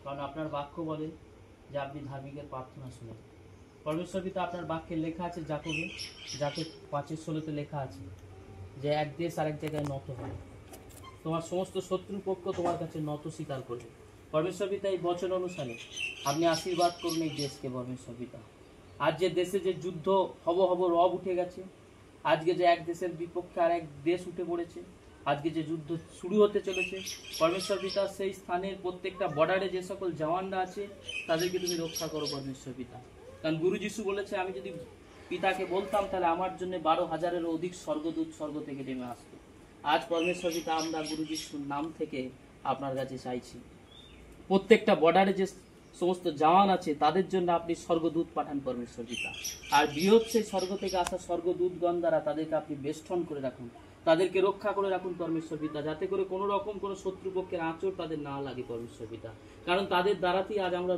কারণ আপনার বাক্য বলে যে আপনি ধার্মিকের প্রার্থনা শুনেন। পরমেশ্বর পিতা, আপনার বাক্যে লেখা আছে যাকবে 5:16 লেখা আছে যে এক দেশ আরেক জায়গায় নত হয়, তোমার সমস্ত শত্রুপক্ষ তোমার কাছে নত স্বীকার করবে। পরমেশ্বর পিতা, এই বচন অনুসারে আপনি আশীর্বাদ করুন এই দেশকে। পরমেশ্বর পিতা, আজ যে দেশে যে যুদ্ধ হব রব উঠে গেছে, আজকে যে এক দেশের বিপক্ষে আর এক দেশ উঠে পড়েছে, আজকে যে যুদ্ধ শুরু হতে চলেছে, পরমেশ্বর পিতা সেই স্থানের প্রত্যেকটা বর্ডারে যে সকল জওয়ানরা আছে তাদেরকে তুমি রক্ষা করো পরমেশ্বর পিতা। কারণ গুরু যিশু বলেছে, আমি যদি পিতাকে বলতাম তাহলে আমার জন্য 12,000-এরও অধিক স্বর্গদূত স্বর্গ থেকে নেমে আসতো। আজ পরমেশ্বর পিতা, আমরা গুরু যিশুর নাম থেকে আপনার কাছে চাইছি, প্রত্যেকটা বর্ডারে যে সমস্ত জওয়ান আছে তাদের জন্য আপনি স্বর্গদূত পাঠান পরমেশ্বর পিতা। আর বৃহৎ সেই স্বর্গ থেকে আসা স্বর্গদূতগণ দ্বারা তাদেরকে আপনি বেষ্টন করে রাখুন, তাদেরকে রক্ষা করে রাখুন পরমেশ্বর পিতা, যাতে করে কোনো রকম কোনো শত্রুপক্ষের আঁচড় তাদের না লাগে পরমেশ্বর পিতা। কারণ তাদের দ্বারাতেই আজ আমরা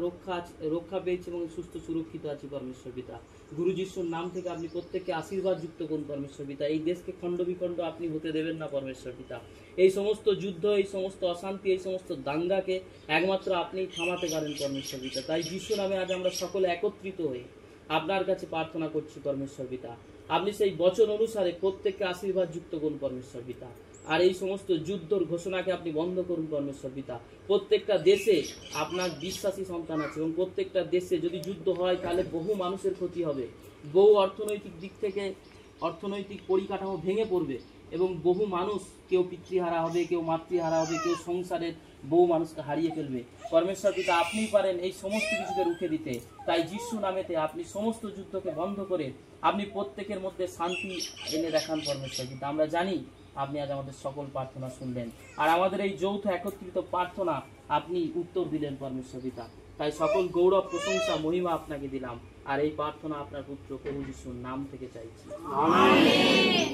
রক্ষা পেয়েছি এবং সুস্থ সুরক্ষিত আছি পরমেশ্বর পিতা। গুরু যিশুর নাম থেকে আপনি প্রত্যেককে আশীর্বাদ যুক্ত করুন পরমেশ্বর পিতা। এই দেশকে খণ্ড বিখণ্ড আপনি হতে দেবেন না পরমেশ্বর পিতা। এই সমস্ত যুদ্ধ, এই সমস্ত অশান্তি, এই সমস্ত দাঙ্গাকে একমাত্র আপনিই থামাতে পারেন পরমেশ্বর পিতা। তাই যিশু নামে আজ আমরা সকলে একত্রিত হয়ে আপনার কাছে প্রার্থনা করছি পরমেশ্বর পিতা। আপনি সেই বচন অনুসারে প্রত্যেককে আশীর্বাদ যুক্ত করুন পরমেশ্বর পিতা। আর এই সমস্ত যুদ্ধর ঘোষণাকে আপনি বন্ধ করুন পরমেশ্বর পিতা। প্রত্যেকটা দেশে আপনার বিশ্বাসী সন্তান আছে এবং প্রত্যেকটা দেশে যদি যুদ্ধ হয় তাহলে বহু মানুষের ক্ষতি হবে, বহু অর্থনৈতিক দিক থেকে অর্থনৈতিক পরিকাঠামো ভেঙে পড়বে এবং বহু মানুষ, কেউ পিতৃহারা হবে, কেউ মাতৃহারা হবে, কেউ সংসারের বহু মানুষকে হারিয়ে ফেলবে। পরমেশ্বর পিতা, আপনিই পারেন এই সমস্ত কিছুকে রুখে দিতে। তাই যিশু নামেতে আপনি সমস্ত যুদ্ধকে বন্ধ করে আপনি প্রত্যেকের মধ্যে শান্তি এনে দেখান পরমেশ্বর পিতা। আমরা জানি আপনি আজ আমাদের সকল প্রার্থনা শুনলেন, আর আমাদের এই যৌথ একত্রিত প্রার্থনা আপনি উত্তর দিলেন পরমেশ্বর পিতা। তাই সকল গৌরব, প্রশংসা, মহিমা আপনাকে দিলাম, আর এই প্রার্থনা আপনার পুত্র প্রভু যিশুর নাম থেকে চাইছি, আমেন।